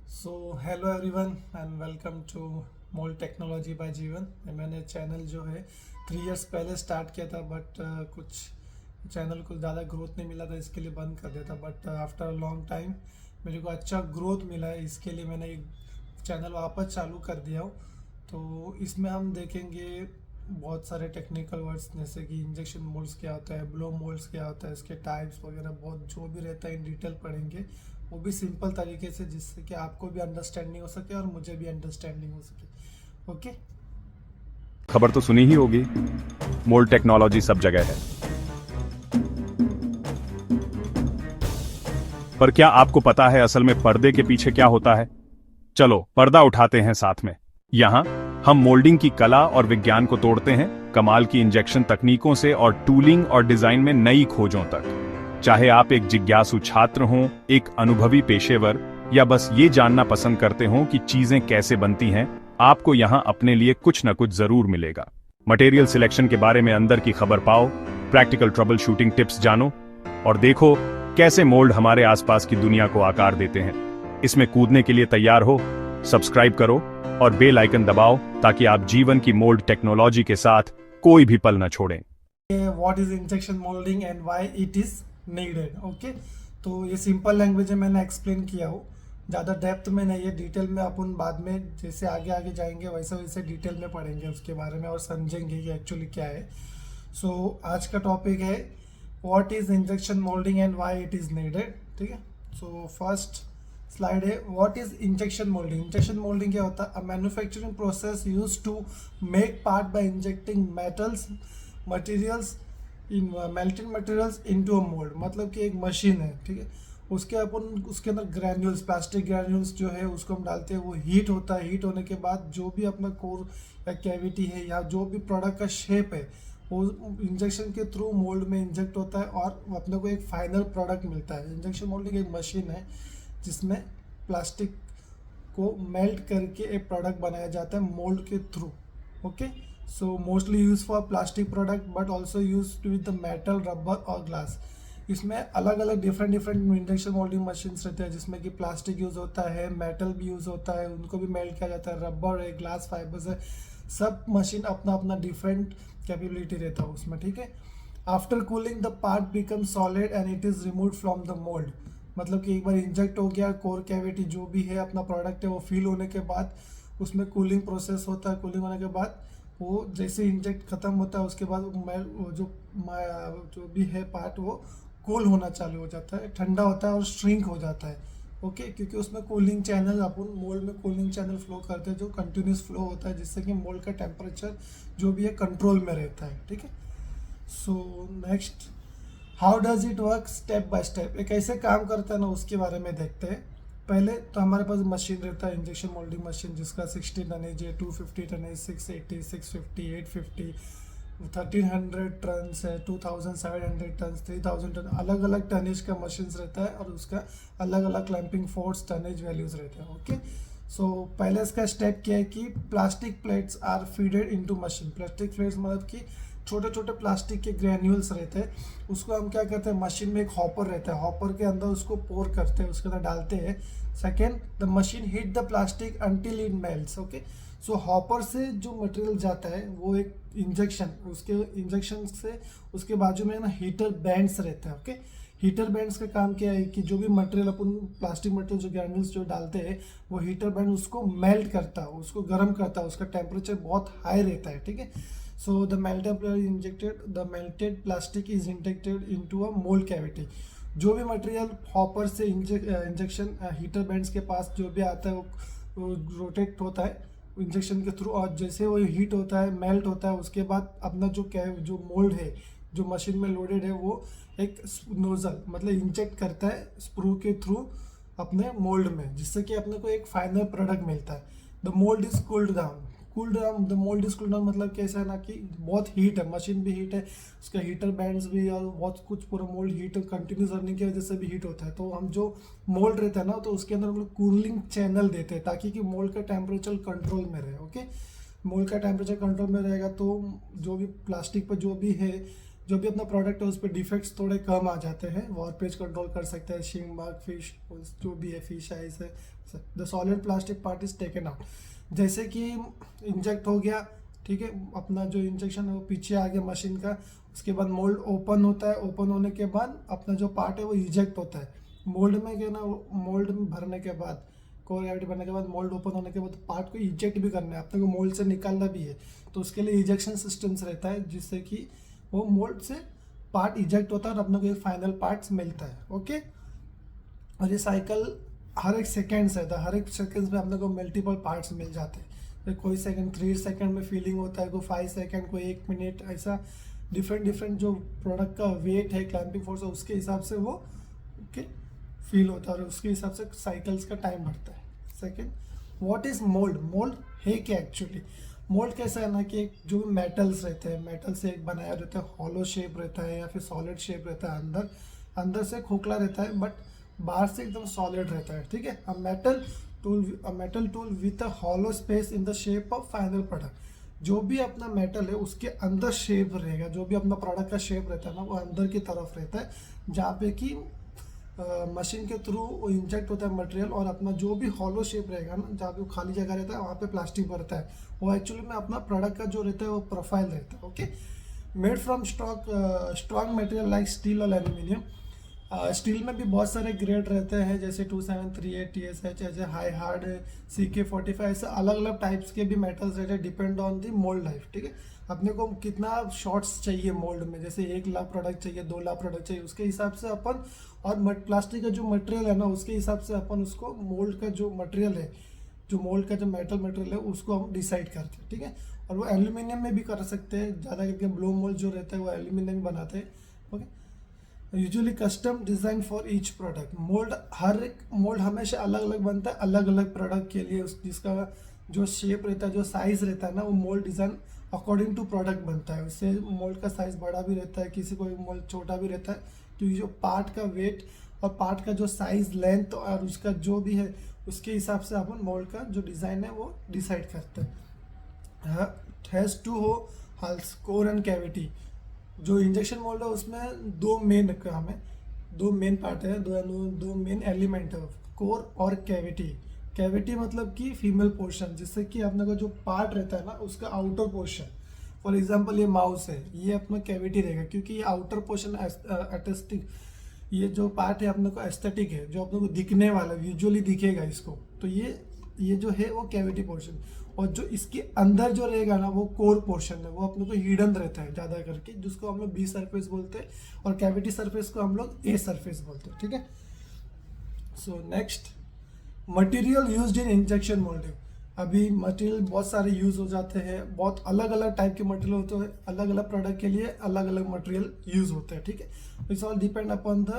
Hello everyone and welcome to mould technology by Jeevan. मैंने channel जो है 3 इयर्स पहले स्टार्ट किया था, बट कुछ चैनल को ज़्यादा ग्रोथ नहीं मिला था, इसके लिए बंद कर दिया था। बट आफ्टर लॉन्ग टाइम मेरे को अच्छा ग्रोथ मिला है, इसके लिए मैंने एक चैनल वापस चालू कर दिया हूँ। तो इसमें हम देखेंगे बहुत सारे टेक्निकल वर्ड्स, जैसे कि इंजेक्शन मोल्ड्स क्या होता है, ब्लो मोल्ड्स क्या होता है, इसके टाइप्स वगैरह बहुत जो भी रहता है इन डिटेल पढ़ेंगे, वो भी सिंपल तरीके से, जिससे कि आपको भी अंडरस्टैंडिंग हो सके और मुझे भी अंडरस्टैंडिंग हो सके। ओके। खबर तो सुनी ही होगी। मोल्ड टेक्नोलॉजी सब जगह है। पर क्या आपको पता है असल में पर्दे के पीछे क्या होता है? चलो पर्दा उठाते हैं साथ में। यहाँ हम मोल्डिंग की कला और विज्ञान को तोड़ते हैं, कमाल की इंजेक्शन तकनीकों से और टूलिंग और डिजाइन में नई खोजों तक। चाहे आप एक जिज्ञासु छात्र हों, एक अनुभवी पेशेवर, या बस ये जानना पसंद करते हों कि चीजें कैसे बनती हैं, आपको यहाँ अपने लिए कुछ न कुछ जरूर मिलेगा। मटेरियल सिलेक्शन के बारे में अंदर की खबर पाओ, प्रैक्टिकल ट्रबल शूटिंग टिप्स जानो, और देखो कैसे मोल्ड हमारे आसपास की दुनिया को आकार देते हैं। इसमें कूदने के लिए तैयार हो? सब्सक्राइब करो और बेल आइकन दबाओ ताकि आप जीवन की मोल्ड टेक्नोलॉजी के साथ कोई भी पल न छोड़ें। What is injection moulding and why it is needed. Okay, तो ये सिंपल लैंग्वेज में मैंने एक्सप्लेन किया हो, ज़्यादा डेप्थ में नहीं है। डिटेल में अपन बाद में जैसे आगे आगे जाएंगे वैसे वैसे डिटेल में पढ़ेंगे उसके बारे में और समझेंगे कि एक्चुअली क्या है। आज का टॉपिक है what is injection moulding and why it is needed. ठीक है, फर्स्ट स्लाइड है what is injection moulding. Injection moulding क्या होता है? A manufacturing process use to make part by injecting metals materials in melted materials into a mould. मतलब कि एक machine है, ठीक है, उसके अंदर ग्रैन्यूल्स, प्लास्टिक ग्रैन्यूल्स जो है उसको हम डालते हैं, वो हीट होता है। हीट होने के बाद जो भी अपना कोर या कैविटी है या जो भी प्रोडक्ट का शेप है वो इंजेक्शन के थ्रू मोल्ड में इंजेक्ट होता है और अपने को एक फाइनल प्रोडक्ट मिलता है। इंजेक्शन मोल्डिंग एक मशीन है जिसमें प्लास्टिक को मेल्ट करके एक प्रोडक्ट बनाया जाता है मोल्ड के through. Okay, so mostly use for plastic product but also use with the metal, rubber और ग्लास। इसमें अलग अलग डिफरेंट इंजेक्शन मोल्डिंग मशीन्स रहते हैं, जिसमें कि प्लास्टिक यूज़ होता है, मेटल भी यूज़ होता है, उनको भी मेल्ट किया जाता है, रबर है, ग्लास फाइबर्स है। सब मशीन अपना अपना डिफरेंट कैपेबिलिटी रहता है उसमें। ठीक है, after cooling the part become solid and it is remove from the mould. मतलब कि एक बार इंजेक्ट हो गया, कोर कैविटी जो भी है अपना प्रोडक्ट है वो फिल होने के बाद उसमें कूलिंग प्रोसेस होता है। कूलिंग होने के बाद वो जैसे इंजेक्ट खत्म होता है उसके बाद वो जो भी है पार्ट वो कूल होना चालू हो जाता है, ठंडा होता है और श्रिंक हो जाता है। ओके, क्योंकि उसमें कूलिंग चैनल, अपन मोल्ड में कूलिंग चैनल फ्लो करते हैं जो कंटिन्यूस फ्लो होता है, जिससे कि मोल्ड का टेम्परेचर जो भी है कंट्रोल में रहता है। ठीक है, next how does it work step by step. एक ऐसे काम करता है ना, उसके बारे में देखते हैं। पहले तो हमारे पास मशीन रहता है, इंजेक्शन मोल्डिंग मशीन, जिसका 60 टनेज है, 250 टनेज, 680, 650, 850, 1300 टन है, 2700 टन, 3000 टन, अलग अलग टनेज का मशीन रहता है और उसका अलग अलग क्लैंपिंग फोर्स, टनेज वैल्यूज रहते हैं। ओके, पहले इसका स्टेप क्या है कि plastic plates are feeded into machine. Plastic plates मतलब कि छोटे छोटे प्लास्टिक के ग्रैन्यूल्स रहते हैं, उसको हम क्या करते हैं, मशीन में एक हॉपर रहता है, हॉपर के अंदर उसको पोर करते हैं, उसके अंदर डालते हैं। Second, the machine heat the plastic until it melts. Okay, hopper से जो मटेरियल जाता है वो एक इंजेक्शन से उसके बाजू में ना हीटर बैंड्स रहता है। ओके, हीटर बैंड्स का काम क्या है कि जो भी मटेरियल अपन प्लास्टिक मटेरियल जो ग्रैन्यूल्स जो डालते हैं वो हीटर बैंड उसको मेल्ट करता है, उसको गर्म करता है, उसका टेम्परेचर बहुत हाई रहता है। ठीक है, the melted plastic is injected into a mold cavity। जो भी मटेरियल हॉपर से इंजेक्शन हीटर बैंड्स के पास जो भी आता है वो रोटेट होता है इंजेक्शन के थ्रू, और जैसे वो हीट होता है, मेल्ट होता है, उसके बाद अपना जो मोल्ड है जो मशीन में लोडेड है वो एक नोजल मतलब इंजेक्ट करता है स्प्रू के थ्रू अपने मोल्ड में, जिससे कि अपने को एक फाइनल प्रोडक्ट मिलता है। The mould is the mould is cooled down मतलब कैसा है ना कि बहुत हीट है, मशीन भी हीट है, उसका हीटर बैंड्स भी और बहुत कुछ, पूरा मोल्ड हीट कंटिन्यूस रनिंग की वजह से भी हीट होता है। तो हम जो मोल्ड रहता है ना तो उसके अंदर हम लोग कूलिंग चैनल देते हैं ताकि कि मोल्ड का टेम्परेचर कंट्रोल में रहे। ओके, मोल्ड का टेम्परेचर कंट्रोल में रहेगा तो जो भी प्लास्टिक पर जो भी है, जो भी अपना प्रोडक्ट है उस पर डिफेक्ट्स थोड़े कम आ जाते हैं, वॉर पेज कंट्रोल कर सकते हैं, शिंग मार्क, फिश जो भी है, फिश आइस है, the solid plastic part is taken out. जैसे कि इंजेक्ट हो गया, ठीक है, अपना जो इंजेक्शन है वो पीछे आ गया मशीन का, उसके बाद मोल्ड ओपन होता है, ओपन होने के बाद अपना जो पार्ट है वो इजेक्ट होता है मोल्ड में, क्या ना, मोल्ड में भरने के बाद, कोर कैविटी भरने के बाद मोल्ड ओपन होने के बाद पार्ट को इजेक्ट भी करना है, अपने को मोल्ड से निकालना भी है, तो उसके लिए इजेक्शन सिस्टम्स रहता है जिससे कि वो मोल्ड से पार्ट इजेक्ट होता है और अपने को एक फाइनल पार्ट्स मिलता है। ओके, और ये साइकिल हर एक सेकेंड्स रहता है, हर एक सेकेंड्स में अपने को मल्टीपल पार्ट्स मिल जाते हैं। तो कोई सेकंड 3 सेकंड में फीलिंग होता है, कोई 5 सेकंड, कोई 1 मिनट, ऐसा डिफरेंट जो प्रोडक्ट का वेट है, क्लैंपिंग फोर्स है, उसके हिसाब से वो ओके फील होता है और उसके हिसाब से साइकिल्स का टाइम बढ़ता है। Second, what is mould? Mould है क्या एक्चुअली? मोल्ड कैसा है ना कि जो मेटल्स रहते हैं, मेटल से एक बनाया रहता है, हॉलो शेप रहता है या फिर सॉलिड शेप रहता है, अंदर से खोखला रहता है बट बाहर से एकदम सॉलिड रहता है, ठीक है। A metal tool with a hollow space in the shape of final product. जो भी अपना मेटल है उसके अंदर शेप रहेगा, जो भी अपना प्रोडक्ट का शेप रहता है ना वो अंदर की तरफ रहता है, जहाँ पे कि मशीन के थ्रू वो इंजेक्ट होता है मटेरियल, और अपना जो भी हॉलो शेप रहेगा ना, जहाँ पे वो खाली जगह रहता है वहाँ पे प्लास्टिक भरता है, वो एक्चुअली में अपना प्रोडक्ट का जो रहता है वो प्रोफाइल रहता है। Okay, made from strong material like steel और एल्यूमिनियम। स्टील में भी बहुत सारे ग्रेड रहते हैं, जैसे 2738 TSH, ऐसे हाई हार्ड, CK45, ऐसे अलग अलग टाइप्स के भी मेटल्स रहते हैं, depend on the mould life, ठीक है। अपने को कितना शॉट्स चाहिए मोल्ड में, जैसे 1 लाख प्रोडक्ट चाहिए, 2 लाख प्रोडक्ट चाहिए, उसके हिसाब से अपन, और प्लास्टिक का जो मटेरियल है ना उसके हिसाब से अपन उसको मोल्ड का जो मटेरियल है, जो मोल्ड का जो मेटल मटेरियल है उसको हम डिसाइड करते हैं, ठीक है। और वो एल्यूमिनियम में भी कर सकते हैं, ज़्यादा करके ब्लो मोल्ड जो रहता है वो एल्यूमिनियम में बनाते हैं। Okay, usually custom design for each product. Mould, हर एक मोल्ड हमेशा अलग अलग बनता है, अलग अलग प्रोडक्ट के लिए, उस जिसका जो शेप रहता है, जो साइज़ रहता है ना, वो mould design according to product बनता है। उससे मोल्ड का साइज़ बड़ा भी रहता है, किसी को मोल्ड छोटा भी रहता है, क्योंकि जो पार्ट का वेट और पार्ट का जो साइज़, लेंथ और उसका जो भी है उसके हिसाब से अपन मोल्ड का जो डिज़ाइन है वो डिसाइड करते हैं। हैज़ टू हो हल्स, कोर एंड कैविटी। जो इंजेक्शन मोल्ड है उसमें 2 मेन काम है, 2 मेन पार्ट है, दो मेन एलिमेंट है, कोर और कैविटी। कैविटी मतलब कि फीमेल पोर्शन, जिससे कि अपने का जो पार्ट रहता है ना उसका आउटर पोर्शन, फॉर एग्जांपल ये माउस है, ये अपना कैविटी रहेगा, क्योंकि ये आउटर पोर्शन एस्थेटिक, ये जो पार्ट है अपने को एस्थेटिक है, जो अपने को दिखने वाला, विजुअली दिखेगा इसको, तो ये जो है वो कैविटी पोर्शन। और जो इसके अंदर जो रहेगा ना वो कोर पोर्शन है, वो अपने को हिडन रहता है ज़्यादा करके, जिसको हम लोग बी सरफेस बोलते हैं, और कैविटी सरफेस को हम लोग ए सरफेस बोलते हैं, ठीक है। So next, material used in injection moulding. अभी मटेरियल बहुत सारे यूज़ हो जाते हैं, बहुत अलग अलग टाइप के मटेरियल होते हैं, अलग अलग प्रोडक्ट के लिए अलग अलग मटेरियल यूज़ होते हैं, ठीक है। It's all depend upon the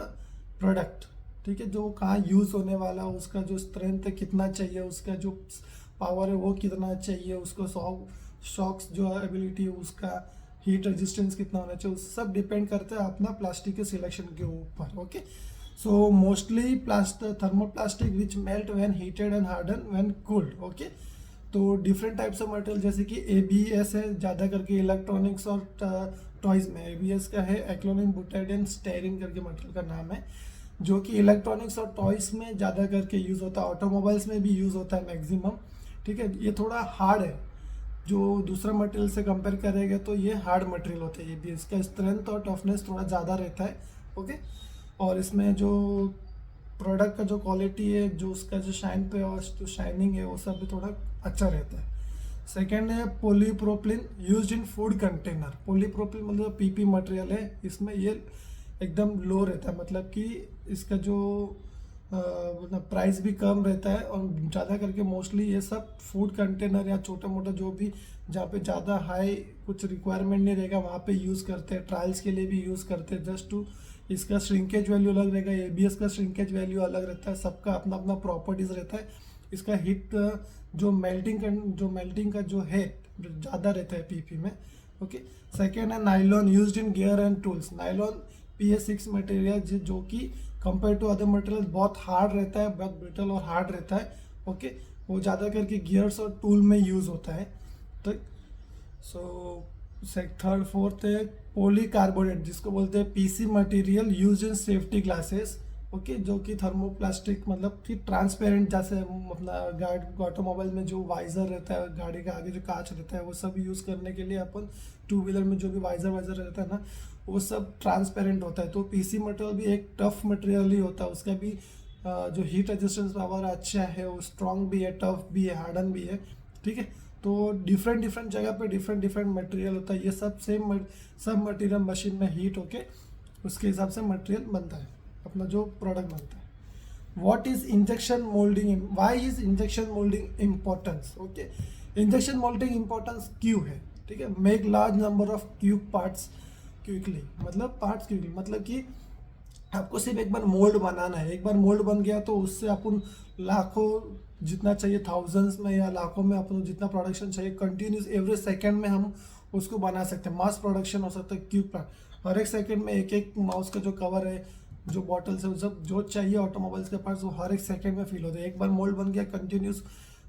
product, ठीक है, जो कहाँ यूज़ होने वाला, उसका जो स्ट्रेंथ है कितना चाहिए, उसका जो पावर है वो कितना चाहिए, उसको शॉक्स जो एबिलिटी है उसका, हीट रेजिस्टेंस कितना होना चाहिए, उस सब डिपेंड करता है अपना प्लास्टिक के सिलेक्शन के ऊपर। Okay, so mostly thermoplastic which melt when heated and harden when cooled. Okay, तो डिफरेंट टाइप्स ऑफ मटेरियल, जैसे कि ABS है, ज़्यादा करके इलेक्ट्रॉनिक्स और टॉयज़ में ABS का है, एक्लोनिक बुटाइडिन स्टेरिन करके मटेरियल का नाम है, जो कि इलेक्ट्रॉनिक्स और टॉयज़ में ज़्यादा करके यूज़ होता है, ऑटोमोबाइल्स में भी यूज़ होता है मैक्सिमम, ठीक है। ये थोड़ा हार्ड है, जो दूसरा मटेरियल से कंपेयर करेंगे तो ये हार्ड मटेरियल होता है, ये भी इसका स्ट्रेंथ और टफनेस थोड़ा ज़्यादा रहता है। ओके, और इसमें जो प्रोडक्ट का जो क्वालिटी है, जो उसका जो शाइन पे और जो शाइनिंग है वो सब भी थोड़ा अच्छा रहता है। सेकेंड है polypropylene used in food container. Polypropylene मतलब PP मटेरियल है, इसमें ये एकदम लो रहता है, मतलब कि इसका जो मतलब प्राइस भी कम रहता है, और ज़्यादा करके मोस्टली ये सब फूड कंटेनर या छोटा मोटा जो भी जहाँ पे ज़्यादा हाई कुछ रिक्वायरमेंट नहीं रहेगा वहाँ पे यूज़ करते हैं, ट्रायल्स के लिए भी यूज़ करते हैं, जस्ट टू, इसका श्रिंकेज वैल्यू अलग रहेगा, ABS का श्रिंकेज वैल्यू अलग रहता है, सबका अपना अपना प्रॉपर्टीज़ रहता है। इसका हीट जो मेल्टिंग का जो है ज़्यादा रहता है PP में। ओके, सेकेंड है nylon used in gear and tools. Nylon PA6 material जो कि कंपेयर टू अदर मटेरियल बहुत हार्ड रहता है, बहुत ब्रिटल और हार्ड रहता है। ओके, वो ज़्यादा करके गियर्स और टूल में यूज़ होता है। तो थर्ड फोर्थ है पॉलीकार्बोनेट, जिसको बोलते हैं PC material use in safety glasses, okay, जो कि थर्मोप्लास्टिक मतलब कि ट्रांसपेरेंट, जैसे अपना गाड़ी ऑटोमोबाइल में जो वाइजर रहता है, गाड़ी का आगे जो कांच रहता है, वो सब यूज़ करने के लिए अपन टू व्हीलर में जो भी वाइजर रहता है ना, वो सब ट्रांसपेरेंट होता है। तो पीसी मटेरियल भी एक टफ मटेरियल ही होता है, उसका भी जो हीट रेजिस्टेंस पावर अच्छा है, वो स्ट्रॉन्ग भी है, टफ भी है, हार्डन भी है, ठीक है। तो डिफरेंट डिफरेंट जगह पे डिफरेंट डिफरेंट मटेरियल होता है, ये सब सब मटेरियल मशीन में हीट होके उसके हिसाब से मटेरियल बनता है, अपना जो प्रोडक्ट बनता है। What is injection moulding, why is injection moulding importance? Okay, injection moulding importance क्यों है, ठीक है। Make large number of cube parts quickly, मतलब पार्ट्स क्विकली, मतलब कि आपको सिर्फ एक बार मोल्ड बनाना है। एक बार मोल्ड बन गया तो उससे अपन लाखों, जितना चाहिए थाउजेंड्स में या लाखों में अपन जितना प्रोडक्शन चाहिए कंटिन्यूस एवरी सेकंड में हम उसको बना सकते हैं। मास प्रोडक्शन हो सकता है क्यूब पार्ट, हर एक सेकंड में एक एक माउस का जो कवर है, जो बॉटल्स है, सब जो चाहिए ऑटोमोबाइल्स के पास, वो हर एक सेकंड में फिल होता है। एक बार मोल्ड बन गया, कंटिन्यूस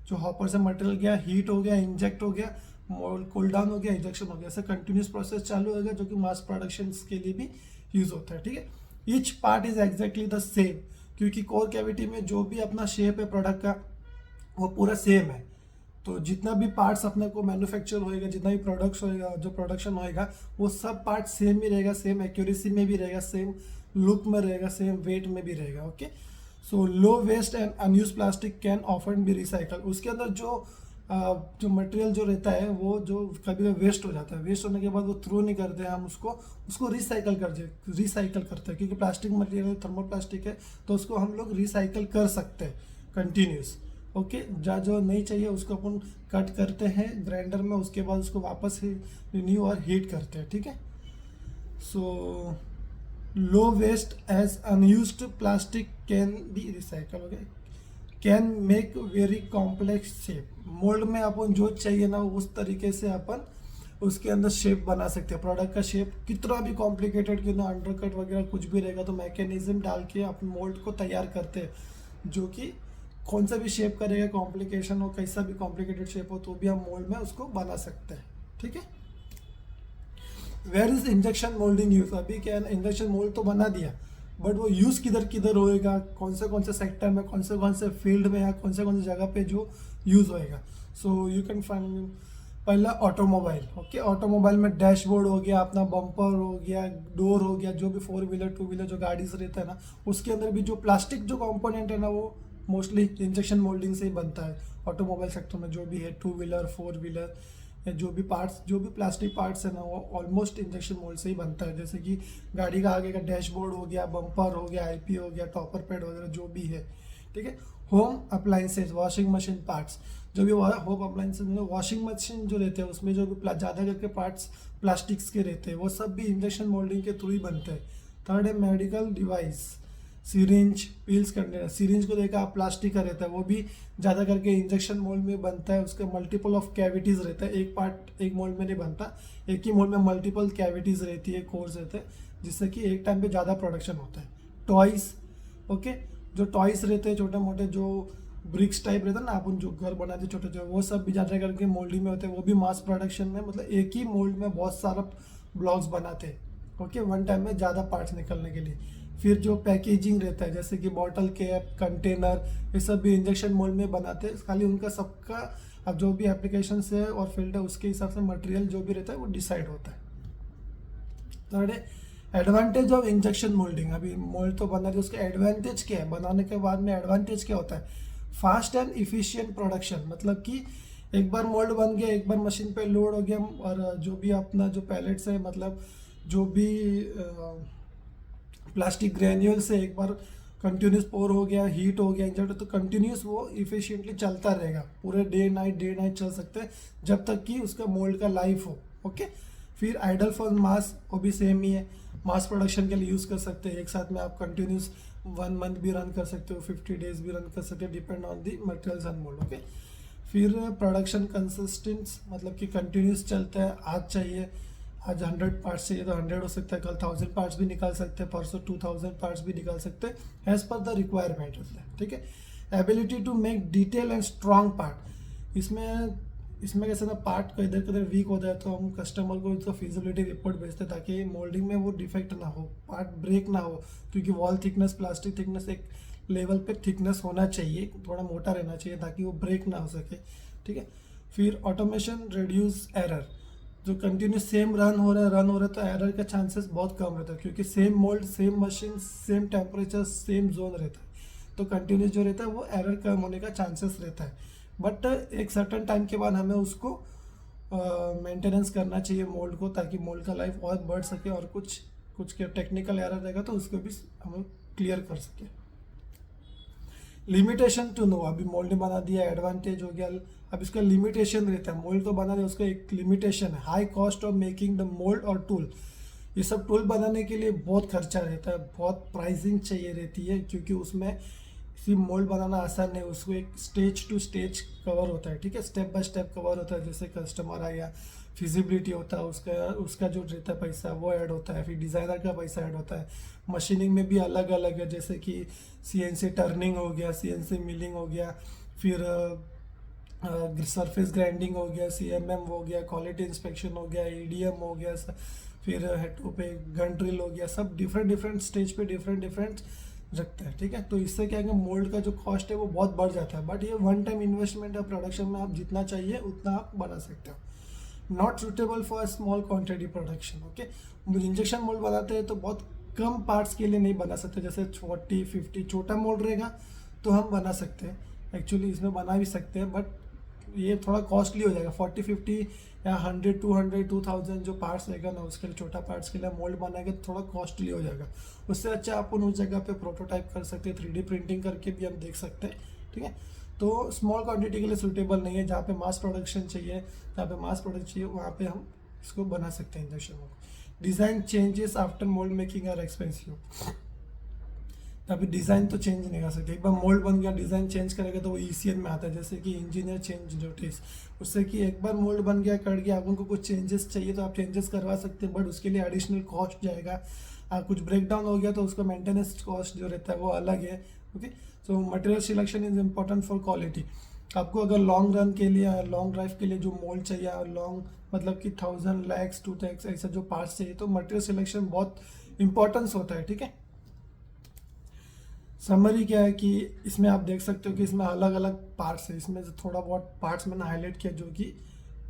जो हॉपर से मटेरियल गया, हीट हो गया, इंजेक्ट हो गया, मोल्ड कूल डाउन हो गया, इंजेक्शन हो गया, ऐसे कंटिन्यूस प्रोसेस चालू होगा, जो कि मास प्रोडक्शन के लिए भी यूज होता है, ठीक है। Each part is exactly the same, क्योंकि कोर कैविटी में जो भी अपना शेप है प्रोडक्ट का वो पूरा सेम है। तो जितना भी पार्ट्स अपने को मैन्युफैक्चर होएगा, जितना भी प्रोडक्ट्स होएगा, जो प्रोडक्शन होएगा, वो सब पार्ट सेम ही रहेगा, सेम एक्यूरेसी में भी रहेगा, सेम लुक में रहेगा, सेम वेट में भी रहेगा। Okay, so low waste and unused plastic can often be recycle. उसके अंदर जो मटेरियल जो रहता है, वो जो कभी कभी वेस्ट हो जाता है, वेस्ट होने के बाद वो थ्रो नहीं करते हैं हम उसको रिसाइकल करते हैं, क्योंकि प्लास्टिक मटेरियल थर्मोप्लास्टिक है, तो उसको हम लोग रिसाइकल कर सकते हैं कंटिन्यूस। ओके, जो नहीं चाहिए उसको अपन कट करते हैं ग्राइंडर में, उसके बाद उसको वापस ही रिन्यू और हीट करते हैं, ठीक है। So low waste as unused plastic can be recycle. Okay, can make very complex shape. Mould में अपन जो चाहिए ना उस तरीके से अपन उसके अंदर शेप बना सकते हैं। प्रोडक्ट का शेप कितना भी कॉम्प्लिकेटेड क्यों ना, अंडरकट वगैरह कुछ भी रहेगा, तो मैकेनिज्म डाल के अपन मोल्ड को तैयार करते हैं, जो कि कौन सा भी शेप करेगा, कॉम्प्लिकेशन हो, कैसा भी कॉम्प्लिकेटेड शेप हो, तो भी हम मोल्ड में उसको बना सकते हैं, ठीक है। Where is injection moulding use? अभी क्या है, इंजेक्शन मोल्ड तो बना दिया, बट वो यूज़ किधर होएगा, कौन से सेक्टर में, कौन से फील्ड में, या कौन से जगह पे जो यूज़ होएगा। सो यू कैन फाइंड पहला ऑटोमोबाइल। ओके, ऑटोमोबाइल में डैशबोर्ड हो गया, अपना बम्पर हो गया, डोर हो गया, जो भी 4 व्हीलर 2 व्हीलर जो गाड़ीज रहता है ना, उसके अंदर भी जो प्लास्टिक जो कंपोनेंट है ना, वो मोस्टली इंजेक्शन मोल्डिंग से ही बनता है। ऑटोमोबाइल सेक्टर में जो भी है 2 व्हीलर 4 व्हीलर या जो भी पार्ट्स, जो भी प्लास्टिक पार्ट्स है ना, वो ऑलमोस्ट इंजेक्शन मोल्ड से ही बनता है। जैसे कि गाड़ी का आगे का डैशबोर्ड हो गया, बम्पर हो गया, आईपी हो गया, टॉपर पैड वगैरह जो भी है, ठीक है। Home appliances, washing machine parts, जो भी होम अप्लाइंसेज में वॉशिंग मशीन जो रहते हैं, उसमें जो भी ज़्यादा करके पार्ट्स प्लास्टिक्स के रहते हैं, वो सब भी इंजेक्शन मोल्डिंग के थ्रू ही बनते हैं। थर्ड है medical device, syringe, peels container. Syringe को देखा आप, प्लास्टिक का रहता है, वो भी ज़्यादा करके इंजेक्शन मोल्ड में बनता है। उसका मल्टीपल ऑफ कैविटीज़ रहता है, एक पार्ट एक मोल्ड में नहीं बनता, एक ही मोल्ड में मल्टीपल कैविटीज़ रहती है, कोर्स रहते हैं, जिससे कि एक टाइम पे ज़्यादा प्रोडक्शन होता है। टॉयस, ओके, जो टॉयस रहते हैं छोटे मोटे, जो ब्रिक्स टाइप रहता है ना, अपन जो घर बनाते हैं छोटे छोटे, वो सब भी ज़्यादा करके मोल्डिंग में होते हैं, वो भी मास प्रोडक्शन में, मतलब एक ही मोल्ड में बहुत सारा ब्लॉक्स बनाते हैं, ओके, वन टाइम में ज़्यादा पार्ट्स निकलने के लिए। फिर जो पैकेजिंग रहता है, जैसे कि बॉटल कैप, कंटेनर, ये सब भी इंजेक्शन मोल्ड में बनाते हैं। खाली उनका सबका अब जो भी एप्लीकेशन है और फील्ड है, उसके हिसाब से मटेरियल जो भी रहता है वो डिसाइड होता है। थर्ड है एडवांटेज ऑफ इंजेक्शन मोल्डिंग। अभी मोल्ड तो बना दिया, उसका एडवांटेज क्या है, बनाने के बाद में एडवांटेज क्या होता है? फास्ट एंड इफिशियंट प्रोडक्शन, मतलब कि एक बार मोल्ड बन गया, एक बार मशीन पे लोड हो गया, और जो भी अपना जो पैलेट्स है, मतलब जो भी प्लास्टिक ग्रेन्यूल से एक बार कंटिन्यूस पोर हो गया, हीट हो गया, इंजेक्ट, तो कंटिन्यूस वो इफिशिएंटली चलता रहेगा, पूरे डे नाइट चल सकते हैं, जब तक कि उसका मोल्ड का लाइफ हो। ओके, फिर आइडल फॉर मास, वो भी सेम ही है, मास प्रोडक्शन के लिए यूज़ कर सकते हैं। एक साथ में आप कंटिन्यूस 1 मंथ भी रन कर सकते हो, 50 डेज भी रन कर सकते हो, depend on the materials and mould. Okay, फिर प्रोडक्शन कंसिस्टेंस, मतलब कि कंटिन्यूस चलता है, आज चाहिए, आज 100 पार्ट्स चाहिए तो 100 हो सकता है, कल 1000 पार्ट्स भी निकाल सकते हैं, परसों 2000 पार्ट्स भी निकाल सकते हैं, एज पर द रिक्वायरमेंट होता है, ठीक है। Ability to make detail and strong part, इसमें इसमें कैसे ना पार्ट का इधर कदर वीक होता है तो हम कस्टमर को इसका फिजिबिलिटी रिपोर्ट भेजते हैं ताकि मोल्डिंग में वो डिफेक्ट ना हो, पार्ट ब्रेक ना हो, क्योंकि वॉल थिकनेस, प्लास्टिक थिकनेस एक लेवल पे थिकनेस होना चाहिए, थोड़ा मोटा रहना चाहिए ताकि वो ब्रेक ना हो सके, ठीक है। फिर ऑटोमेशन रिड्यूस एरर, जो कंटिन्यू सेम रन हो रहा है तो एरर का चांसेस बहुत कम रहता है, क्योंकि same mould, same machine, same temperature, same zone रहता है, तो कंटिन्यूस जो रहता है वो एरर कम होने का चांसेस रहता है। बट एक सर्टन टाइम के बाद हमें उसको मेंटेनेंस करना चाहिए मोल्ड को, ताकि मोल्ड का लाइफ और बढ़ सके, और कुछ के टेक्निकल एरर रहेगा तो उसको भी हम क्लियर कर सके। लिमिटेशन टू नो, अभी मोल्ड बना दिया, एडवांटेज हो गया, अब इसका लिमिटेशन रहता है। मोल्ड तो बना दिया, उसका एक लिमिटेशन है, high cost of making the mould और टूल। ये सब टूल बनाने के लिए बहुत खर्चा रहता है, बहुत प्राइसिंग चाहिए रहती है, क्योंकि उसमें सिर्फ मोल्ड बनाना आसान नहीं, उसको एक स्टेज टू स्टेज कवर होता है, ठीक है, स्टेप बाय स्टेप कवर होता है। जैसे कस्टमर आया, फिजिबिलिटी होता है, उसका जो रहता है पैसा वो ऐड होता है, फिर डिज़ाइनर का पैसा ऐड होता है। मशीनिंग में भी अलग अलग है, जैसे कि CNC टर्निंग हो गया, CNC मिलिंग हो गया, फिर सरफेस ग्राइंडिंग हो गया, CMM हो गया, क्वालिटी इंस्पेक्शन हो गया, EDM हो गया, फिर हेडो पे गन ड्रिल हो गया, सब डिफरेंट स्टेज पे डिफरेंट रखते हैं, ठीक है। तो इससे क्या है कि मोल्ड का जो कॉस्ट है वो बहुत बढ़ जाता है, बट ये वन टाइम इन्वेस्टमेंट है, प्रोडक्शन में आप जितना चाहिए उतना आप बना सकते हो। Not suitable for small quantity production, okay. Injection mould बनाते हैं तो बहुत कम पार्ट्स के लिए नहीं बना सकते, जैसे 40-50 छोटा मोल्ड रहेगा तो हम बना सकते हैं, एक्चुअली इसमें बना भी सकते हैं, बट ये थोड़ा कॉस्टली हो जाएगा। 40-50 या 100-200 2000 जो पार्ट्स रहेगा ना, उसके लिए छोटा पार्ट्स के लिए मोल्ड बनाएंगे तो थोड़ा कॉस्टली हो जाएगा। उससे अच्छा अपन उस जगह पे प्रोटोटाइप कर सकते हैं, 3D प्रिंटिंग करके भी हम देख सकते हैं, ठीक है। तो स्मॉल क्वांटिटी के लिए सूटेबल नहीं है, जहाँ पे मास प्रोडक्शन चाहिए, जहाँ पे मास प्रोडक्ट चाहिए वहाँ पे हम इसको बना सकते हैं injection mould. Design changes after mould making are expensive, अभी डिज़ाइन तो चेंज नहीं कर सकते, एक बार मोल्ड बन गया डिज़ाइन चेंज करेगा तो वो ECN में आता है, जैसे कि इंजीनियर चेंज नोटिस, उससे कि एक बार मोल्ड बन गया, कट गया, आपको कुछ चेंजेस चाहिए तो आप चेंजेस करवा सकते हैं, बट उसके लिए एडिशनल कॉस्ट जाएगा। कुछ ब्रेक डाउन हो गया तो उसका मेंटेनेंस कॉस्ट जो रहता है वो अलग है, okay. So material selection is important for quality. आपको अगर लॉन्ग रन के लिए, लॉन्ग ड्राइव के लिए जो मोल्ड चाहिए, और लॉन्ग मतलब कि 1000 lakhs 2 lakhs ऐसा जो पार्ट्स चाहिए, तो मटेरियल सिलेक्शन बहुत इंपॉर्टेंस होता है, ठीक है। समरी क्या है कि इसमें आप देख सकते हो कि इसमें अलग अलग पार्ट्स है, इसमें से थोड़ा बहुत पार्ट्स मैंने हाईलाइट किया जो कि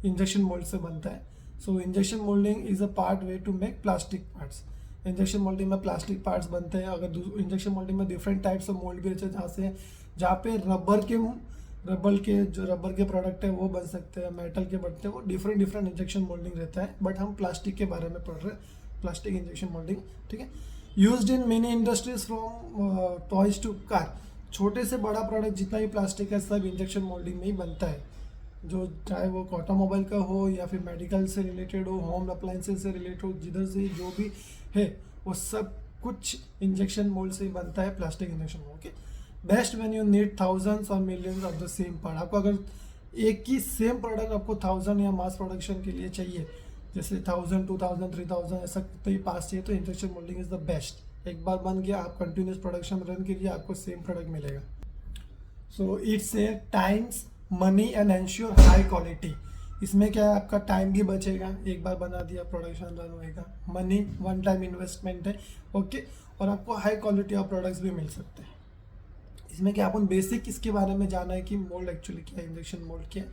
इंजेक्शन मोल्ड से बनता है। So injection moulding is a part way to make plastic parts. Injection moulding में प्लास्टिक पार्ट्स बनते हैं। अगर इंजेक्शन मोल्डिंग में डिफरेंट टाइप्स ऑफ मोल्ड भी रहते हैं, जहाँ पे रबर के प्रोडक्ट है वो बन सकते हैं, मेटल के बनते हैं, वो डिफरेंट इंजेक्शन मोल्डिंग रहता है, बट हम प्लास्टिक के बारे में पढ़ रहे हैं, प्लास्टिक इंजेक्शन मोल्डिंग, ठीक है। Used in many industries from toys to car, छोटे से बड़ा प्रोडक्ट जितना भी प्लास्टिक है सब इंजेक्शन मोल्डिंग में ही बनता है, जो चाहे वो ऑटोमोबाइल का हो या फिर मेडिकल से रिलेटेड हो, होम अप्लायंसेज से रिलेटेड हो, जिधर से जो भी है वो सब कुछ इंजेक्शन मोल्ड से ही बनता है, plastic injection mould, okay. Best when you need thousands or millions of the same part, आपको अगर एक ही सेम प्रोडक्ट आपको 1000 या मास प्रोडक्शन के लिए चाहिए, जैसे 1000 2000 3000 ऐसा कितने ही पास चाहिए, तो injection moulding is the best. एक बार बन गया, आप कंटिन्यूस प्रोडक्शन रन कीजिए, आपको सेम प्रोडक्ट मिलेगा। So it's a times money and ensure high quality. इसमें क्या है, आपका टाइम भी बचेगा, एक बार बना दिया प्रोडक्शन रन होएगा, मनी वन टाइम इन्वेस्टमेंट है, ओके, और आपको हाई क्वालिटी ऑफ प्रोडक्ट्स भी मिल सकते हैं। इसमें क्या अपन बेसिक इसके बारे में जाना है कि मोल्ड एक्चुअली क्या है, इंजेक्शन मोल्ड क्या है।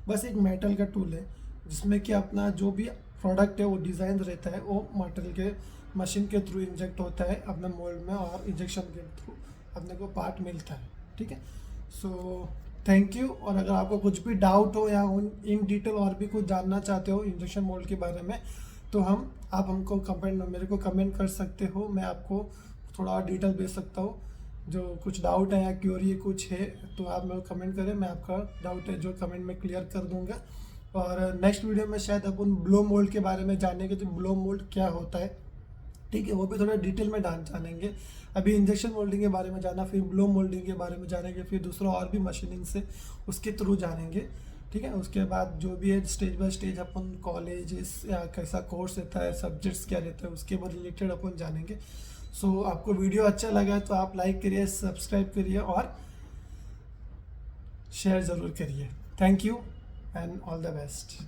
बस एक मेटल का टूल है जिसमें कि अपना जो भी प्रोडक्ट है वो डिज़ाइन रहता है, वो मटेरियल के मशीन के थ्रू इंजेक्ट होता है अपना मोल्ड में, और इंजेक्शन के थ्रू अपने को पार्ट मिलता है, ठीक है। So thank you. और अगर आपको कुछ भी डाउट हो या इन डिटेल और भी कुछ जानना चाहते हो इंजेक्शन मोल्ड के बारे में, तो आप हमको मेरे को कमेंट कर सकते हो, मैं आपको थोड़ा और डिटेल भेज सकता हूँ। जो कुछ डाउट है या क्यूरी कुछ है तो आप मेरे को कमेंट करें, मैं आपका डाउट है जो कमेंट में क्लियर कर दूंगा। और नेक्स्ट वीडियो में शायद अपन ब्लो मोल्ड के बारे में जानेंगे, तो ब्लो मोल्ड क्या होता है, ठीक है, वो भी थोड़ा डिटेल में जानेंगे। अभी इंजेक्शन मोल्डिंग के बारे में जाना, फिर ब्लो मोल्डिंग के बारे में जानेंगे, फिर दूसरा और भी मशीनिंग से उसके थ्रू जानेंगे, ठीक है। उसके बाद जो भी है stage by stage upon colleges या कैसा कोर्स रहता है, सब्जेक्ट्स क्या रहता है, उसके बाद रिलेटेड अपन जानेंगे। सो आपको वीडियो अच्छा लगा तो आप लाइक करिए, सब्सक्राइब करिए और शेयर ज़रूर करिए। Thank you. And all the best.